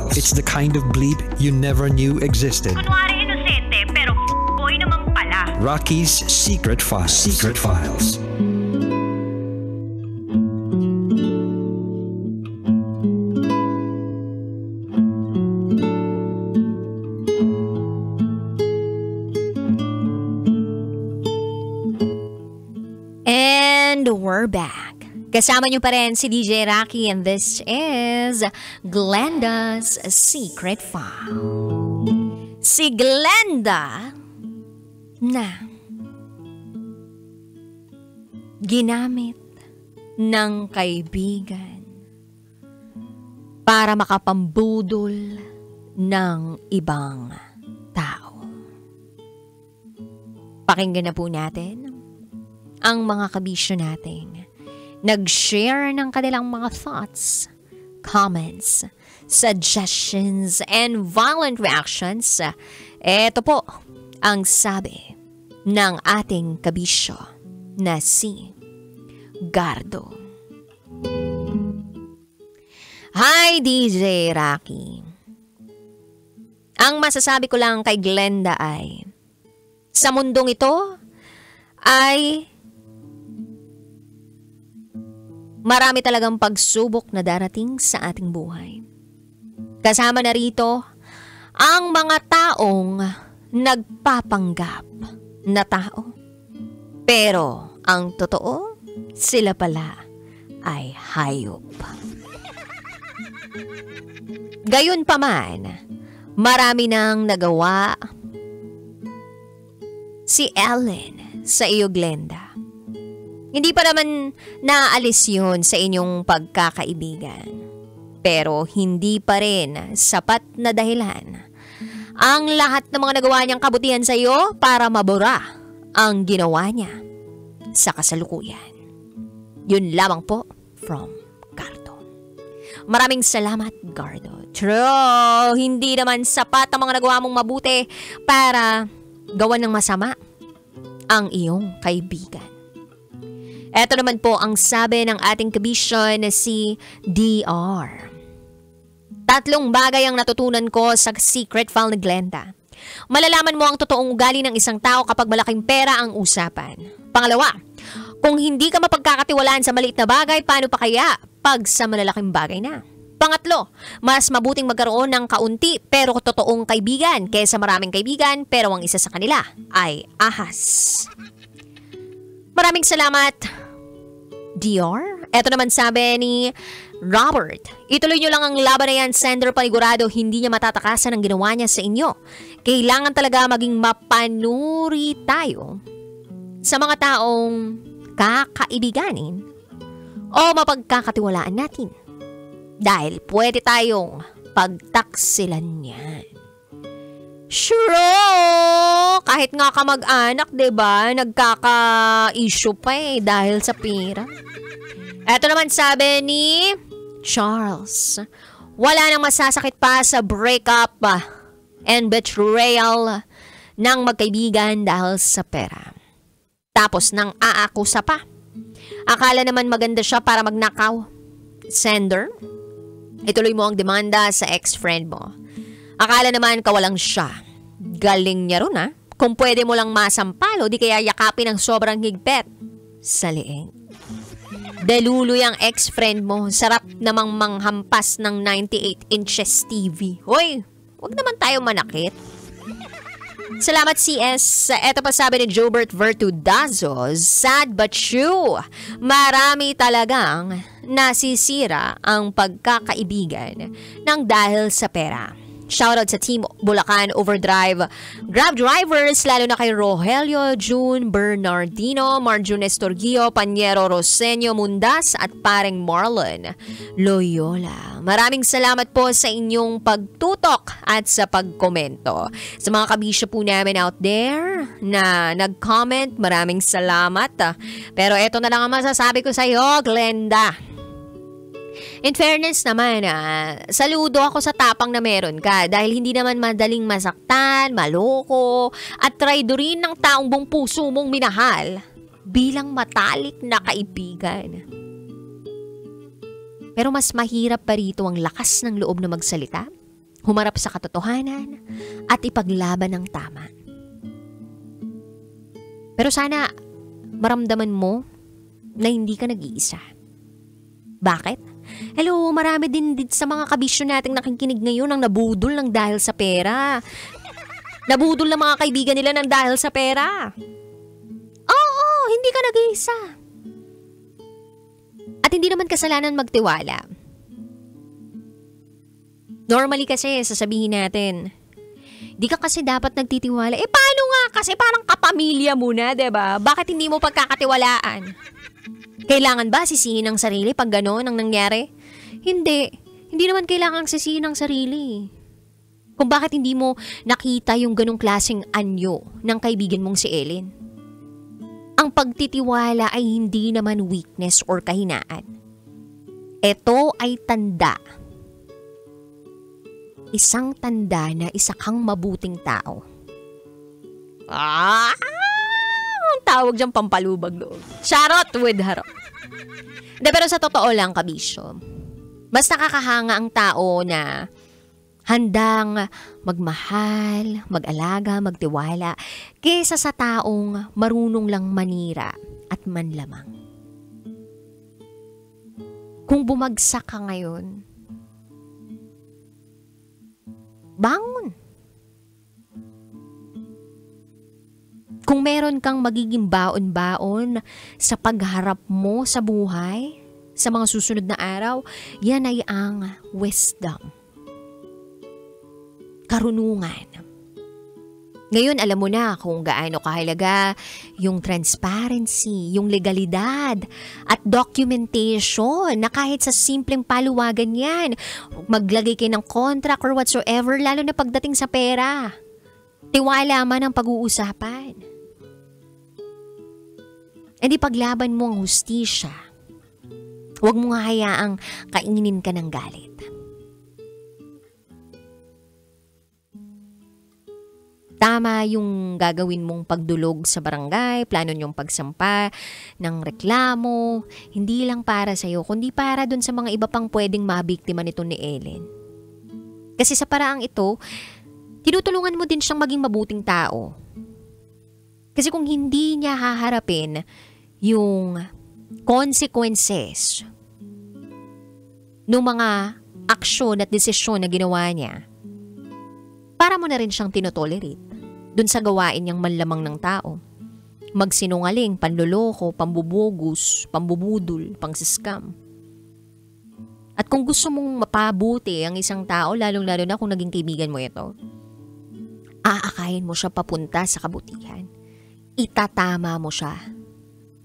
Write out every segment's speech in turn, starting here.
Files. It's the kind of bleep you never knew existed. Kunwari inosente, pero boy naman pala. Rocky's Secret Files. Secret Files. And we're back. Kasama niyo pa rin si DJ Rocky and this is Glenda's Secret File. Si Glenda na ginamit ng kaibigan para makapambudol ng ibang tao. Pakinggan na po natin ang mga kabisyo nating nag-share ng kanilang mga thoughts, comments, suggestions, and violent reactions. Ito po ang sabi ng ating kabisyo na si Gardo. Hi DJ Rocky. Ang masasabi ko lang kay Glenda ay sa mundong ito ay marami talagang pagsubok na darating sa ating buhay. Kasama na rito ang mga taong nagpapanggap na tao. Pero ang totoo, sila pala ay hayop. Gayunpaman, marami nang nagawa si Ellen sa iyo, Glenda. Hindi pa naman naaalis yun sa inyong pagkakaibigan. Pero hindi pa rin sapat na dahilan ang lahat ng mga nagawa niyang kabutihan sa iyo para mabura ang ginawa niya sa kasalukuyan. Yun lamang po from Gardo. Maraming salamat, Gardo. True, hindi naman sapat ang mga nagawa mong mabuti para gawan ng masama ang iyong kaibigan. Ito naman po ang sabi ng ating kabisyo na si DR. 3 bagay ang natutunan ko sa Secret File ni Glenda. Malalaman mo ang totoong ugali ng isang tao kapag malaking pera ang usapan. Pangalawa, kung hindi ka mapagkakatiwalaan sa maliit na bagay, paano pa kaya pag sa malalaking bagay na? Pangatlo, mas mabuting magkaroon ng kaunti pero totoong kaibigan kaysa maraming kaibigan pero ang isa sa kanila ay ahas. Maraming salamat, DR. Ito naman sabi ni Robert. Ituloy nyo lang ang laban na yan, Sender. Panigurado hindi niya matatakasan ang ginawa niya sa inyo. Kailangan talaga maging mapanuri tayo sa mga taong kakaibiganin o mapagkakatiwalaan natin. Dahil pwede tayong pagtaksilan yan. Sure! Kahit nga kamag-anak, diba? Nagkaka-issue pa dahil sa pera. Eto naman sabi ni Charles. Wala nang masasakit pa sa breakup and betrayal ng magkaibigan dahil sa pera. Tapos nang aakusa pa. Akala naman maganda siya para magnakaw. Sender, ituloy mo ang demanda sa ex-friend mo. Akala naman kawalang siya. Galing niya ron Kung pwede mo lang masampalo, di kaya yakapin ng sobrang higpit sa leeg. Daluluy ang ex-friend mo. Sarap namang manghampas ng 98 inches TV. Hoy, wag naman tayo manakit. Salamat CS. Eto pa sabi ni Jobert Vertudazo. Sad but true. Marami talagang nasisira ang pagkakaibigan ng dahil sa pera. Shoutout sa Team Bulacan Overdrive Grab drivers, lalo na kay Rogelio, June, Bernardino, Marjun Estorgio, Panyero Rosenio Mundas at paring Marlon Loyola. Maraming salamat po sa inyong pagtutok at sa pagkomento. Sa mga kabisyo po namin out there na nag-comment, maraming salamat. Pero eto na lang ang masasabi ko sa iyo, Glenda. In fairness naman, saludo ako sa tapang na meron ka dahil hindi naman madaling masaktan, maloko, at traidorin ng taong buong puso mong minahal bilang matalik na kaibigan. Pero mas mahirap pa rito ang lakas ng loob na magsalita humarap sa katotohanan, at ipaglaban ng tama. Pero sana maramdaman mo na hindi ka nag-iisa. Bakit? Hello, marami din sa mga kabisyo nating nakikinig ngayon ang nabudol ng dahil sa pera. Nabudol ng mga kaibigan nila ng dahil sa pera. Oo, hindi ka nag-iisa. At hindi naman kasalanan magtiwala. Normally kasi, sasabihin natin, di ka kasi dapat nagtitiwala. Paano nga? Kasi parang kapamilya mo na, diba? Bakit hindi mo pagkakatiwalaan? Kailangan ba sisihin ang sarili pag gano'n ang nangyari? Hindi. Hindi naman kailangan sisihin ang sarili. Kung bakit hindi mo nakita yung ganong klaseng anyo ng kaibigan mong si Ellen. Ang pagtitiwala ay hindi naman weakness or kahinaan. Ito ay tanda. Isang tanda na isa kang mabuting tao. Ang tawag diyang pampalubag loob. Charot with harot. Pero sa totoo lang, kabisyo, mas nakakahanga ang tao na handang magmahal, mag-alaga, magtiwala, kaysa sa taong marunong lang manira at manlamang. Kung bumagsak ka ngayon, bangon. Kung meron kang magiging baon-baon sa pagharap mo sa buhay, sa mga susunod na araw, yan ay ang wisdom. Karunungan. Ngayon, alam mo na kung gaano kahalaga yung transparency, yung legalidad, at documentation na kahit sa simpleng paluwagan yan, maglagay kayo ng contract or whatsoever, lalo na pagdating sa pera. Tiwala man ang pag-uusapan. E di paglaban mo ang hustisya. Huwag mo nga hayaang kainginin ka ng galit. Tama yung gagawin mong pagdulog sa barangay, plano nyong pagsampa ng reklamo, hindi lang para sa'yo, kundi para dun sa mga iba pang pwedeng mabiktima nito ni Ellen. Kasi sa paraang ito, tinutulungan mo din siyang maging mabuting tao. Kasi kung hindi niya haharapin yung consequences ng mga aksyon at desisyon na ginawa niya, para mo na rin siyang tinotolerate dun sa gawain niyang manlamang ng tao. Magsinungaling, panloloko, pambubogus, pambubudol, pangsiskam. At kung gusto mong mapabuti ang isang tao, lalong-lalo na kung naging kaibigan mo ito, aakayin mo siya papunta sa kabutihan. Itatama mo siya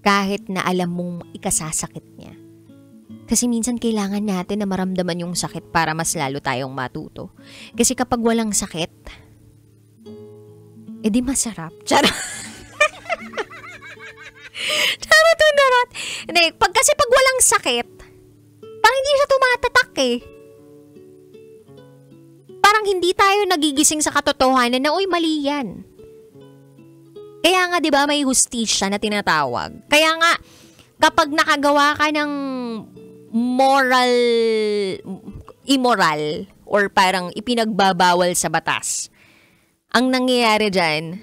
kahit na alam mong ikasasakit niya. Kasi minsan kailangan natin na maramdaman yung sakit para mas lalo tayong matuto. Kasi kapag walang sakit, edi masarap. Charot. Charot. Hindi, kasi pag walang sakit, parang hindi siya tumatatak eh. Parang hindi tayo nagigising sa katotohanan na, uy, mali yan. Kaya nga, di ba, may hustisya na tinatawag. Kaya nga, kapag nakagawa ka ng immoral, or parang ipinagbabawal sa batas, ang nangyayari dyan,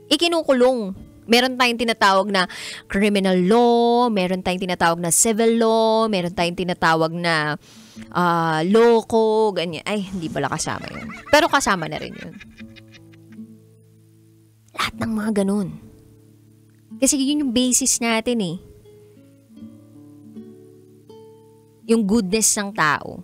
ikinukulong. Meron tayong tinatawag na criminal law, meron tayong tinatawag na civil law, meron tayong tinatawag na loco, ganyan. Ay, hindi pala kasama yun. Pero kasama na rin yun. Lahat ng mga ganun. Kasi yun yung basis natin eh. Yung goodness ng tao.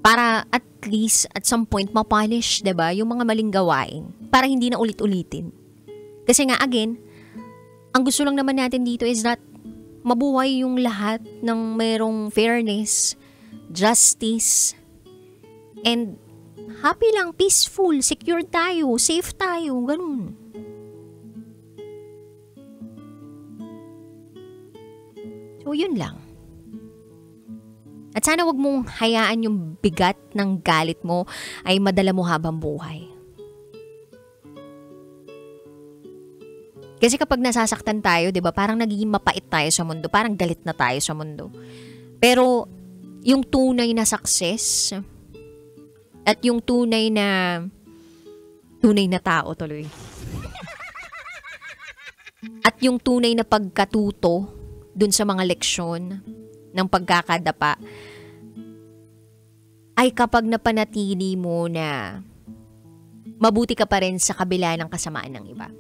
Para at least at some point mapolish, diba? Yung mga maling gawain. Para hindi na ulit-ulitin. Kasi nga again, ang gusto lang naman natin dito is that mabuhay yung lahat ng mayroong fairness, justice, and happy lang, peaceful, secure tayo, safe tayo, ganun. So, yun lang. At sana wag mong hayaan yung bigat ng galit mo ay madala mo habang buhay. Kasi kapag nasasaktan tayo, 'di ba, parang nagiging mapait tayo sa mundo, parang galit na tayo sa mundo. Pero yung tunay na success At yung tunay na tao tuloy. At yung tunay na pagkatuto dun sa mga leksyon ng pagkakadapa ay kapag napanatili mo na mabuti ka pa rin sa kabila ng kasamaan ng iba.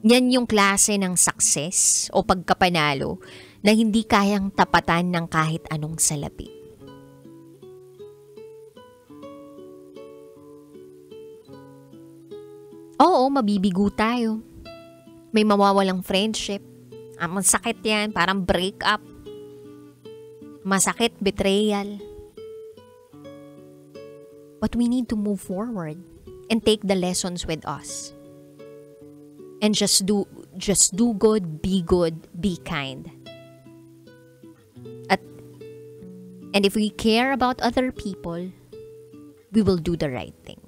Yan yung klase ng success o pagkapanalo na hindi kayang tapatan ng kahit anong salapi. Oo, mabibigo tayo. May mawawalang friendship. Masakit yan, parang break up. Masakit, betrayal. But we need to move forward and take the lessons with us. And just do good, be kind. And if we care about other people, we will do the right thing.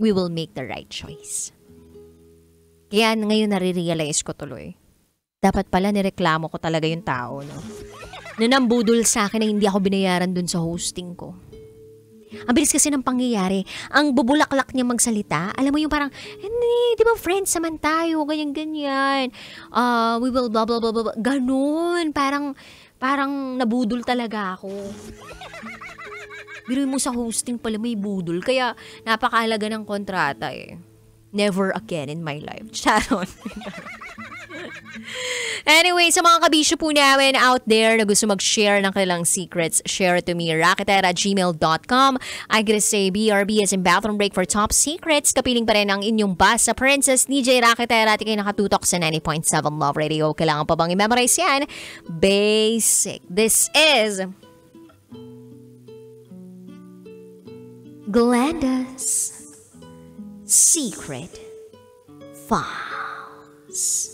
We will make the right choice. Kaya ngayon nare-realize ko tuloy. Dapat pala nireklamo ko talaga yung tao, no? Nanambudol sa akin na hindi ako binayaran dun sa hosting ko. Ang bilis kasi ng pangyayari. Ang bubulaklak niya magsalita. Alam mo yung parang, hindi, di ba friends naman tayo, ganyan-ganyan. We will blah blah blah blah. Ganun. Parang nabudol talaga ako. Biruin mo sa hosting pala may budol. Kaya napakahalaga ng kontrata eh. Never again in my life. Sharon. Anyway, sa mga kabisyo po namin out there na gusto mag-share ng kanilang secrets, share it to me, raketera@gmail.com. I gotta say, BRB as in bathroom break for top secrets. Kapiling pa rin ang inyong bus sa Princess DJ Raketera at ikay nakatutok sa 90.7 Love Radio. Kailangan pa bang i-memorize yan? Basic. This is Glenda's Secret Files.